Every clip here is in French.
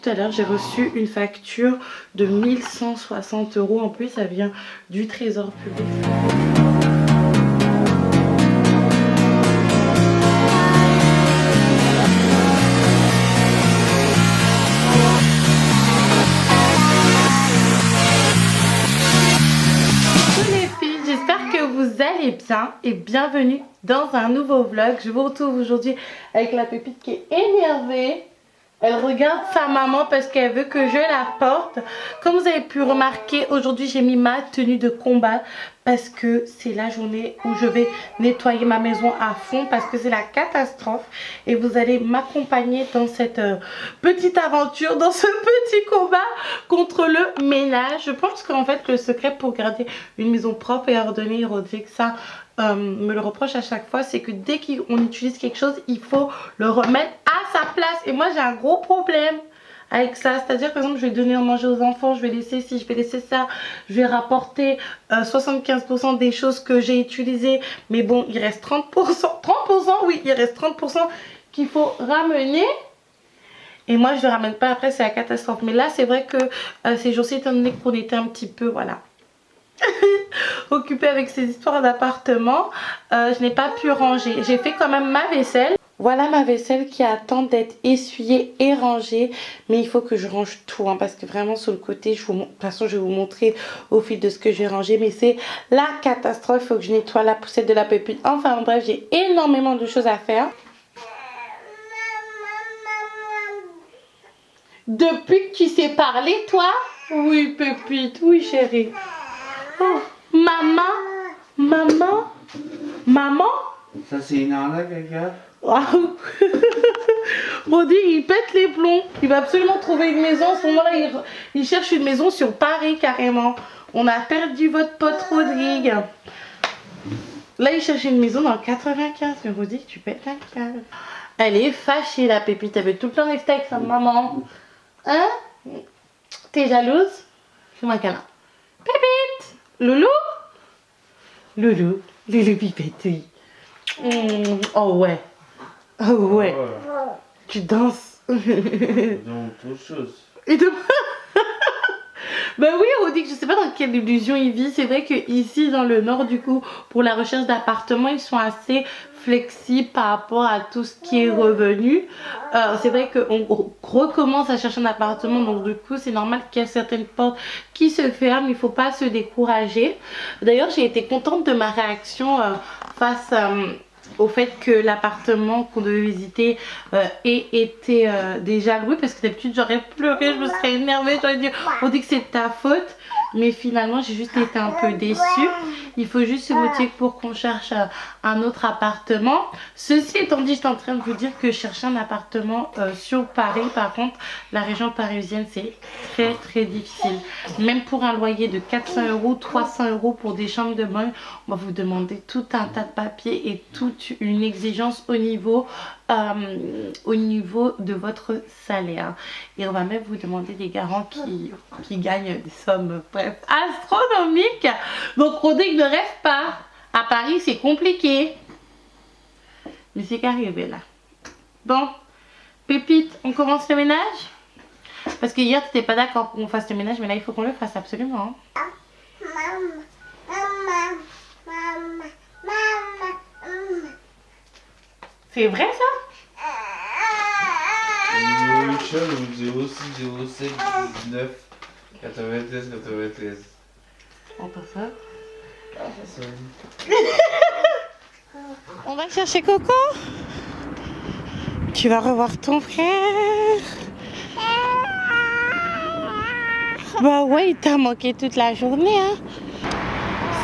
Tout à l'heure, j'ai reçu une facture de 1160 €. En plus, ça vient du Trésor public. Coucou les filles, j'espère que vous allez bien et bienvenue dans un nouveau vlog. Je vous retrouve aujourd'hui avec la pépite qui est énervée. Elle regarde sa maman parce qu'elle veut que je la porte. Comme vous avez pu remarquer, aujourd'hui j'ai mis ma tenue de combat parce que c'est la journée où je vais nettoyer ma maison à fond parce que c'est la catastrophe. Et vous allez m'accompagner dans cette petite aventure, dans ce petit combat contre le ménage. Je pense qu'en fait le secret pour garder une maison propre et ordonnée, Rodrigue, ça me le reproche à chaque fois, c'est que dès qu'on utilise quelque chose, il faut le remettre à sa place. Et moi j'ai un gros problème avec ça, c'est-à-dire par exemple je vais donner à manger aux enfants, je vais laisser ci, je vais laisser ça, je vais rapporter 75% des choses que j'ai utilisées, mais bon il reste 30%, oui il reste 30% qu'il faut ramener. Et moi je ne le ramène pas après, c'est la catastrophe. Mais là c'est vrai que ces jours-ci, étant donné qu'on était un petit peu, voilà, occupée avec ces histoires d'appartement, je n'ai pas pu ranger. J'ai fait quand même ma vaisselle. Voilà ma vaisselle qui attend d'être essuyée et rangée. Mais il faut que je range tout hein, parce que vraiment sur le côté, de toute façon je vais vous montrer au fil de ce que j'ai rangé. Mais c'est la catastrophe, il faut que je nettoie la poussette de la pépite. Enfin bref, j'ai énormément de choses à faire. Depuis que tu sais parler, toi? Oui pépite, oui chérie. Oh, maman, maman, maman. Ça c'est une arnaque, regarde. Wow. Roddy, il pète les plombs. Il va absolument trouver une maison. En ce moment-là, il cherche une maison sur Paris carrément. On a perdu votre pote Rodrigue. Là, il cherche une maison dans le 95. Mais Roddy, tu pètes un câble. Elle est fâchée, la pépite. Elle veut tout le temps rester avec sa maman. Hein? T'es jalouse? Fais-moi un câlin. Pépite! Loulou? Loulou, Loulou pipette, oui. Oh ouais. Oh ouais. Tu danses. Donc, autre chose. Et de... Ben oui, on dit que je sais pas dans quelle illusion il vit. C'est vrai que ici dans le nord, du coup, pour la recherche d'appartements, ils sont assez flexibles par rapport à tout ce qui est revenu. C'est vrai qu'on recommence à chercher un appartement, donc du coup c'est normal qu'il y ait certaines portes qui se ferment. Il faut pas se décourager. D'ailleurs, j'ai été contente de ma réaction face au fait que l'appartement qu'on devait visiter ait été déjà loué, parce que d'habitude j'aurais pleuré, je me serais énervée, j'aurais dit on dit que c'est ta faute, mais finalement j'ai juste été un peu déçue. Il faut juste se motiver pour qu'on cherche un autre appartement. Ceci étant dit, je suis en train de vous dire que chercher un appartement sur Paris, par contre la région parisienne, c'est très très difficile. Même pour un loyer de 400 €, 300 € pour des chambres de bonne, on va vous demander tout un tas de papiers et toute une exigence au niveau de votre salaire. Et on va même vous demander des garants qui gagnent des sommes, bref, astronomiques. Donc Rodrigue ne rêve pas. À Paris, c'est compliqué. Mais c'est qu'arrivé là. Bon, Pépite, on commence le ménage? Parce que hier, tu n'étais pas d'accord pour qu'on fasse le ménage, mais là, il faut qu'on le fasse absolument. Hein. C'est vrai ça? Numéro Michel, 06 07 19 93 93. On passe ça. Ah, ça sonne. On va chercher Coco. Tu vas revoir ton frère. Bah ouais, il t'a manqué toute la journée. Hein.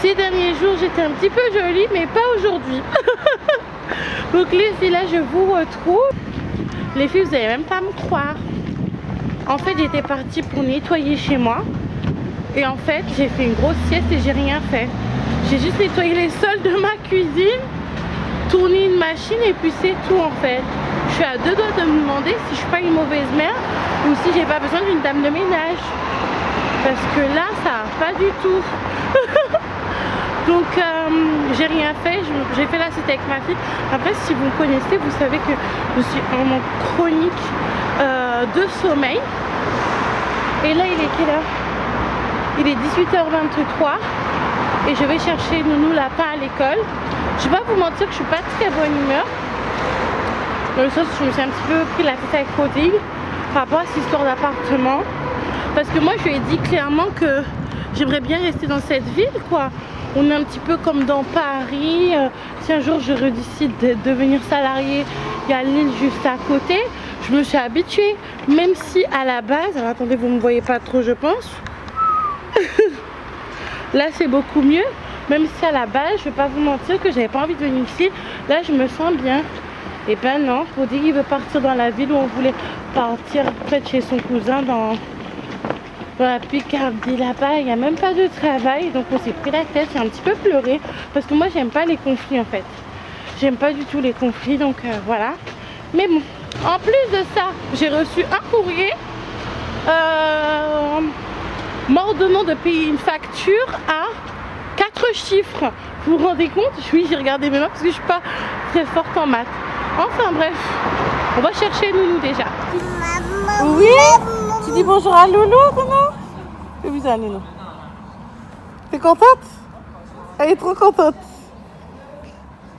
Ces derniers jours, j'étais un petit peu jolie, mais pas aujourd'hui. Donc les filles, là, je vous retrouve. Les filles, vous n'allez même pas me croire. En fait, j'étais partie pour nettoyer chez moi. Et en fait, j'ai fait une grosse sieste et j'ai rien fait. J'ai juste nettoyé les sols de ma cuisine, tourné une machine et puis c'est tout en fait. Je suis à deux doigts de me demander si je suis pas une mauvaise mère ou si j'ai pas besoin d'une dame de ménage. Parce que là, ça va pas du tout. Donc j'ai rien fait, j'ai fait la sieste avec ma fille. Après, si vous me connaissez, vous savez que je suis en chronique de sommeil. Et là il est quelle heure? Il est 18h23 et je vais chercher Nounou Lapin à l'école. Je vais pas vous mentir que je suis pas très bonne humeur. Dans le sens où je me suis un petit peu pris la tête avec Rodrigue par rapport à cette histoire d'appartement. Parce que moi je lui ai dit clairement que j'aimerais bien rester dans cette ville quoi. On est un petit peu comme dans Paris. Si un jour je redécide de devenir salarié, il y a l'île juste à côté. Je me suis habituée. Même si à la base, alors attendez, vous ne me voyez pas trop je pense. Là c'est beaucoup mieux. Même si à la base, je vais pas vous mentir que j'avais pas envie de venir ici. Là je me sens bien. Et ben non, pour dire qu'il veut partir dans la ville où on voulait partir peut-être chez son cousin dans la Picardie là-bas. Il n'y a même pas de travail. Donc on s'est pris la tête, j'ai un petit peu pleuré. Parce que moi j'aime pas les conflits en fait. J'aime pas du tout les conflits donc voilà. Mais bon, en plus de ça, j'ai reçu un courrier m'ordonnant de payer une facture à 4 chiffres. Vous vous rendez compte? Oui, j'ai regardé mes mains parce que je suis pas très forte en maths. Enfin bref, on va chercher Nounou déjà. Oui? Tu dis bonjour à Loulou, Nounou? Fais bisous à Nounou. T'es contente? Elle est trop contente.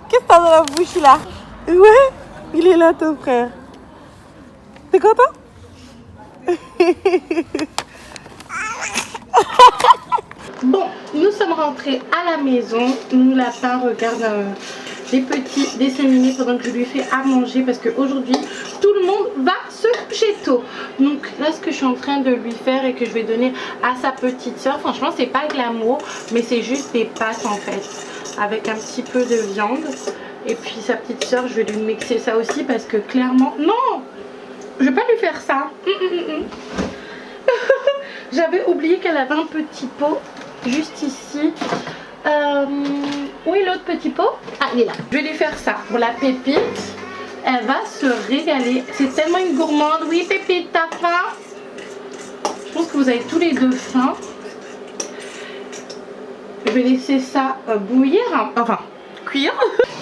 Qu'est-ce que t'as dans la bouche là? Ouais, il est là ton frère. T'es content? Bon, nous sommes rentrés à la maison. Nounou Lapin regarde les petits dessins animés pendant que je lui fais à manger parce qu'aujourd'hui tout le monde va se coucher tôt. Donc là ce que je suis en train de lui faire et que je vais donner à sa petite soeur, franchement c'est pas glamour mais c'est juste des pâtes en fait avec un petit peu de viande. Et puis sa petite soeur je vais lui mixer ça aussi parce que clairement non, je vais pas lui faire ça. J'avais oublié qu'elle avait un petit pot juste ici. Où est l'autre petit pot? Ah, il est là. Je vais lui faire ça pour la Pépite. Elle va se régaler. C'est tellement une gourmande. Oui, Pépite, t'as faim? Je pense que vous avez tous les deux faim. Je vais laisser ça bouillir. Enfin, cuire.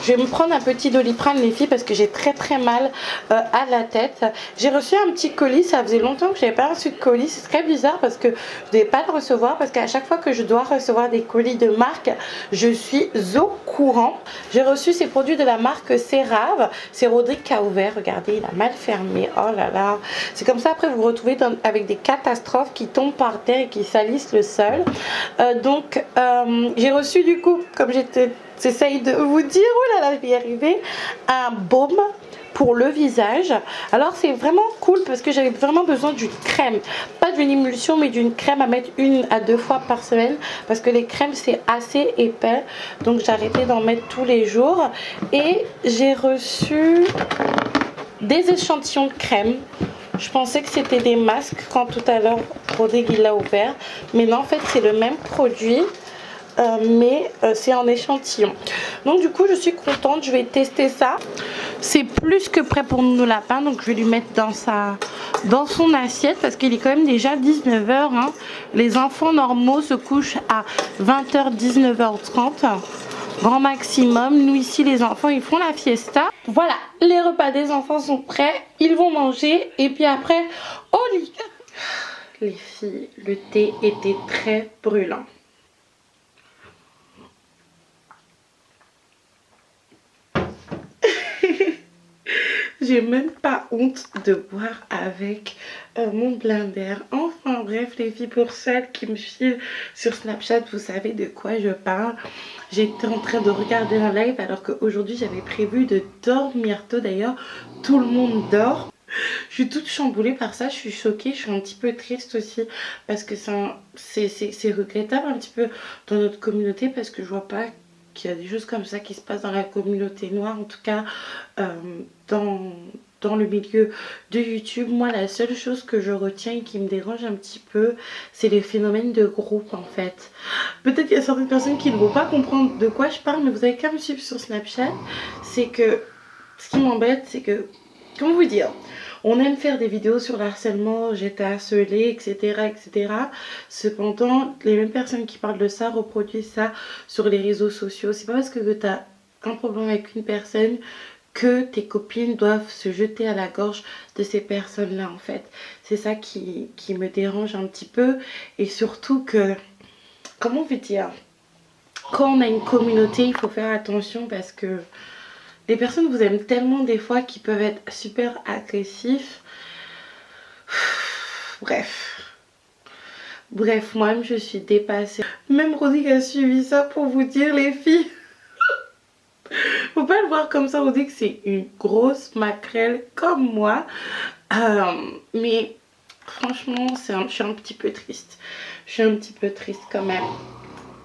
Je vais me prendre un petit Doliprane les filles parce que j'ai très mal à la tête. J'ai reçu un petit colis, ça faisait longtemps que je n'avais pas reçu de colis. C'est très bizarre parce que je ne devais pas le recevoir parce qu'à chaque fois que je dois recevoir des colis de marque, je suis au courant. J'ai reçu ces produits de la marque Cerave. C'est Rodrigue qui a ouvert, regardez, il a mal fermé. Oh là là. C'est comme ça après vous vous retrouvez avec des catastrophes qui tombent par terre et qui salissent le sol. J'ai reçu du coup, comme j'essaye de vous dire, oh là là, je vais y arriver, un baume pour le visage. Alors c'est vraiment cool parce que j'avais vraiment besoin d'une crème, pas d'une émulsion mais d'une crème à mettre 1 à 2 fois par semaine parce que les crèmes c'est assez épais, donc j'ai arrêté d'en mettre tous les jours. Et j'ai reçu des échantillons de crème. Je pensais que c'était des masques quand tout à l'heure Rodrigue il l'a ouvert, mais non, en fait c'est le même produit. Mais c'est en échantillon. Donc du coup je suis contente, je vais tester ça. C'est plus que prêt pour Nounou Lapin, donc je vais lui mettre dans son assiette parce qu'il est quand même déjà 19h hein. Les enfants normaux se couchent à 20h 19h30 grand maximum. Nous ici les enfants ils font la fiesta. Voilà, les repas des enfants sont prêts, ils vont manger et puis après au lit. Les filles, le thé était très brûlant. J'ai même pas honte de boire avec mon blender. Enfin bref les filles, pour celles qui me suivent sur Snapchat, vous savez de quoi je parle. J'étais en train de regarder un live alors qu'aujourd'hui j'avais prévu de dormir tôt. D'ailleurs tout le monde dort. Je suis toute chamboulée par ça, je suis choquée, je suis un petit peu triste aussi parce que c'est regrettable un petit peu dans notre communauté parce que je vois pas qu'il y a des choses comme ça qui se passent dans la communauté noire, en tout cas dans le milieu de YouTube. Moi la seule chose que je retiens et qui me dérange un petit peu, c'est les phénomènes de groupe en fait. Peut-être qu'il y a certaines personnes qui ne vont pas comprendre de quoi je parle, mais vous avez qu'à me suivre sur Snapchat. C'est que ce qui m'embête, c'est que, comment vous dire, on aime faire des vidéos sur le harcèlement, j'étais harcelée, etc., etc. Cependant, les mêmes personnes qui parlent de ça reproduisent ça sur les réseaux sociaux. C'est pas parce que tu as un problème avec une personne que tes copines doivent se jeter à la gorge de ces personnes-là en fait. C'est ça qui me dérange un petit peu et surtout que, comment vous dire, quand on a une communauté, il faut faire attention parce que les personnes vous aiment tellement des fois qu'ils peuvent être super agressifs. Bref, moi-même je suis dépassée. Même Rodrigue a suivi ça pour vous dire les filles. Faut pas le voir comme ça, Rodrigue c'est une grosse maquerelle comme moi. Mais franchement, je suis un petit peu triste. Je suis un petit peu triste quand même.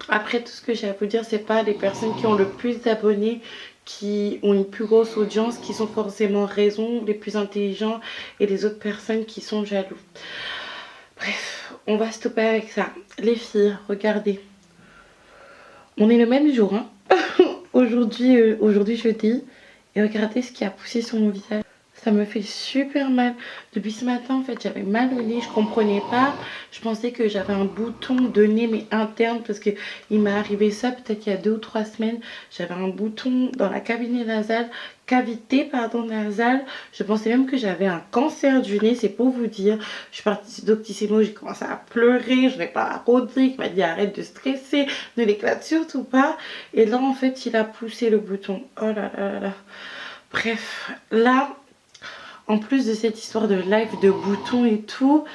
Après, tout ce que j'ai à vous dire, c'est pas les personnes qui ont le plus d'abonnés, qui ont une plus grosse audience, qui sont forcément raison, les plus intelligents, et les autres personnes qui sont jaloux. Bref, on va stopper avec ça. Les filles, regardez. On est le même jour, hein. Aujourd'hui jeudi. Et regardez ce qui a poussé sur mon visage. Ça me fait super mal. Depuis ce matin, en fait, j'avais mal au nez. Je comprenais pas. Je pensais que j'avais un bouton de nez, mais interne. Parce que il m'est arrivé ça peut-être il y a 2 ou 3 semaines. J'avais un bouton dans la cavité nasale. Je pensais même que j'avais un cancer du nez. C'est pour vous dire. Je suis partie d'Octissimo. J'ai commencé à pleurer. Je n'ai pas à Rodrigue. Il m'a dit arrête de stresser. Ne l'éclate surtout pas. Et là, en fait, il a poussé le bouton. Oh là là là là. Bref, là... En plus de cette histoire de live de boutons et tout,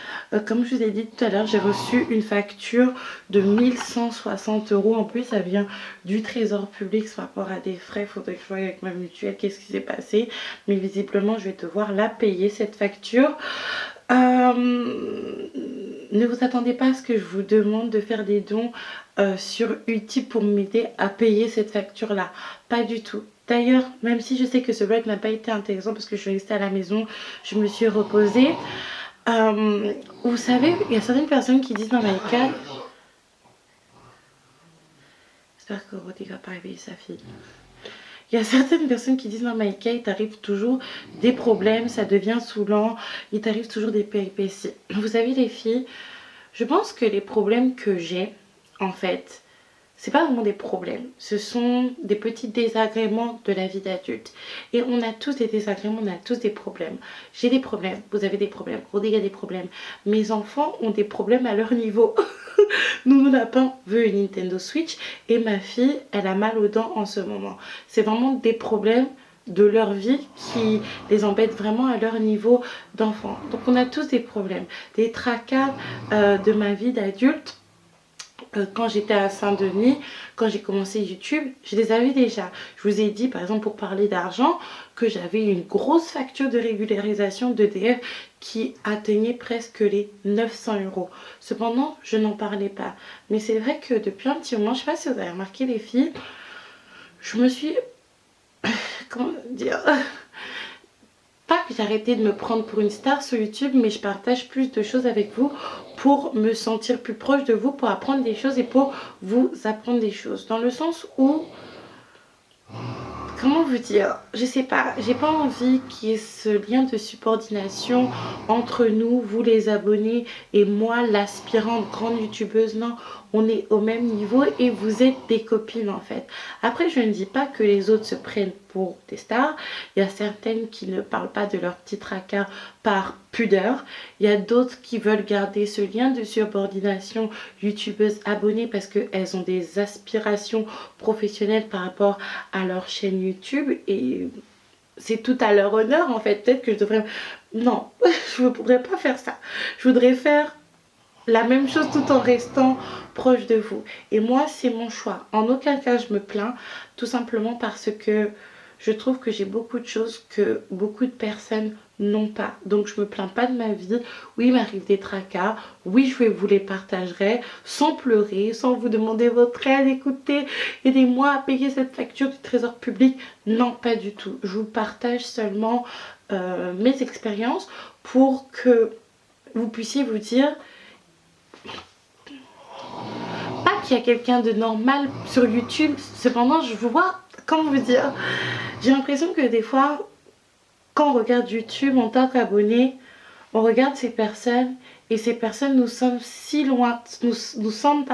comme je vous ai dit tout à l'heure, j'ai reçu une facture de 1160 €. En plus, ça vient du trésor public par rapport à des frais. Il faudrait que je voie avec ma mutuelle qu'est-ce qui s'est passé. Mais visiblement, je vais devoir la payer, cette facture. Ne vous attendez pas à ce que je vous demande de faire des dons sur Utip pour m'aider à payer cette facture-là. Pas du tout. D'ailleurs, même si je sais que ce vlog n'a pas été intéressant parce que je suis restée à la maison, je me suis reposée. Vous savez, il y a certaines personnes qui disent dans Maïka... J'espère que Rodrigue va pas réveiller sa fille. Il y a certaines personnes qui disent dans Maïka, il t'arrive toujours des problèmes, ça devient saoulant, il t'arrive toujours des péripéties. Vous savez les filles, je pense que les problèmes que j'ai, en fait... C'est pas vraiment des problèmes, ce sont des petits désagréments de la vie d'adulte. Et on a tous des désagréments, on a tous des problèmes. J'ai des problèmes, vous avez des problèmes, Rodrigue a des problèmes. Mes enfants ont des problèmes à leur niveau. Nounou Lapin veut une Nintendo Switch et ma fille, elle a mal aux dents en ce moment. C'est vraiment des problèmes de leur vie qui les embêtent vraiment à leur niveau d'enfant. Donc on a tous des problèmes, des tracas de ma vie d'adulte. Quand j'étais à Saint-Denis, quand j'ai commencé YouTube, je les avais déjà. Je vous ai dit, par exemple, pour parler d'argent, que j'avais une grosse facture de régularisation d'EDF qui atteignait presque les 900 €. Cependant, je n'en parlais pas. Mais c'est vrai que depuis un petit moment, je ne sais pas si vous avez remarqué les filles, je me suis... Comment dire, pas que j'ai arrêté de me prendre pour une star sur YouTube, mais je partage plus de choses avec vous pour me sentir plus proche de vous, pour apprendre des choses et pour vous apprendre des choses. Dans le sens où, comment vous dire, je sais pas, j'ai pas envie qu'il y ait ce lien de subordination entre nous, vous les abonnés et moi l'aspirante grande youtubeuse. Non, on est au même niveau et vous êtes des copines en fait. Après, je ne dis pas que les autres se prennent pour des stars. Il y a certaines qui ne parlent pas de leur petit tracas par pudeur. Il y a d'autres qui veulent garder ce lien de subordination youtubeuse abonnée parce qu'elles ont des aspirations professionnelles par rapport à leur chaîne YouTube et c'est tout à leur honneur en fait. Peut-être que je devrais... Non, je ne pourrais pas faire ça. Je voudrais faire la même chose tout en restant proche de vous. Et moi, c'est mon choix. En aucun cas, je me plains. Tout simplement parce que je trouve que j'ai beaucoup de choses que beaucoup de personnes n'ont pas. Donc, je me plains pas de ma vie. Oui, il m'arrive des tracas. Oui, je vous les partagerai sans pleurer, sans vous demander votre aide. Écoutez, aidez-moi à payer cette facture du trésor public. Non, pas du tout. Je vous partage seulement mes expériences pour que vous puissiez vous dire... Pas qu'il y a quelqu'un de normal sur YouTube, cependant je vous vois, comment vous dire, j'ai l'impression que des fois, quand on regarde YouTube en tant qu'abonné, on regarde ces personnes et ces personnes nous semblent si loin, nous semblent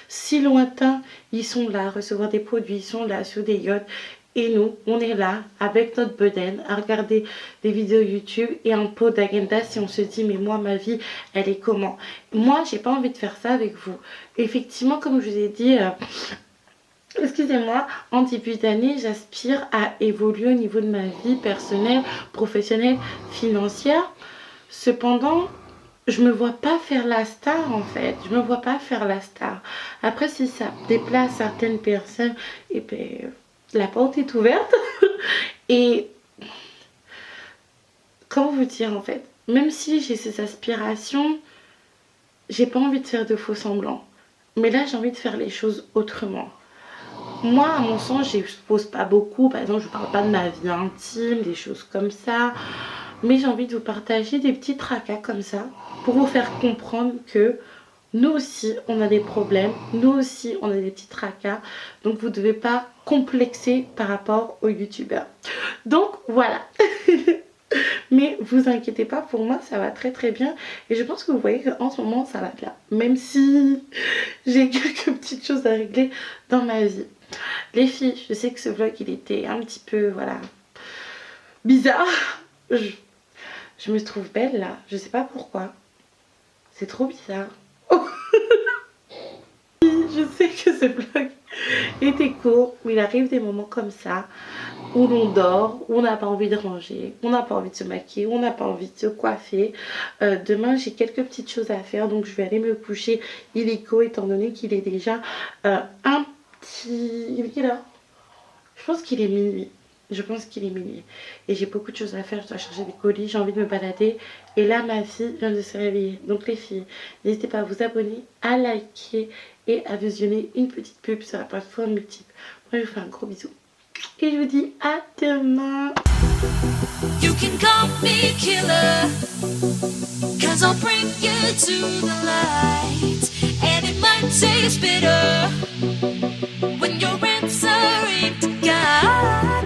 si lointains. Ils sont là à recevoir des produits, ils sont là sur des yachts Et nous, on est là avec notre bedaine à regarder des vidéos YouTube et un pot d'agenda si on se dit mais moi ma vie elle est comment? Moi j'ai pas envie de faire ça avec vous. Effectivement comme je vous ai dit, excusez-moi, en début d'année j'aspire à évoluer au niveau de ma vie personnelle, professionnelle, financière. Cependant, je me vois pas faire la star en fait. Je me vois pas faire la star. Après, si ça déplaît à certaines personnes, et ben la porte est ouverte. Et comment vous dire en fait, même si j'ai ces aspirations, j'ai pas envie de faire de faux semblants. Mais là, j'ai envie de faire les choses autrement. Moi, à mon sens, j'expose pas beaucoup. Par exemple, je parle pas de ma vie intime, des choses comme ça. Mais j'ai envie de vous partager des petits tracas comme ça pour vous faire comprendre que nous aussi, on a des problèmes. Nous aussi, on a des petits tracas. Donc, vous ne devez pas complexer par rapport aux youtubeurs. Donc, voilà. Mais vous inquiétez pas, pour moi, ça va très très bien. Et je pense que vous voyez qu'en ce moment, ça va bien. Même si j'ai quelques petites choses à régler dans ma vie. Les filles, je sais que ce vlog, il était un petit peu, voilà, bizarre. Je me trouve belle là, je sais pas pourquoi. C'est trop bizarre. Oh. Je sais que ce vlog était court, mais il arrive des moments comme ça où l'on dort, où on n'a pas envie de ranger, on n'a pas envie de se maquiller, on n'a pas envie de se coiffer. Demain j'ai quelques petites choses à faire, donc je vais aller me coucher illico étant donné qu'il est déjà un petit... Il est quelle heure? Je pense qu'il est minuit. Je pense qu'il est minuit. Et j'ai beaucoup de choses à faire. Je dois charger des colis. J'ai envie de me balader. Et là, ma fille vient de se réveiller. Donc les filles, n'hésitez pas à vous abonner, à liker et à visionner une petite pub sur la plateforme multiple. Moi, je vous fais un gros bisou. Et je vous dis à demain. You can call me killer, 'cause I'll bring you to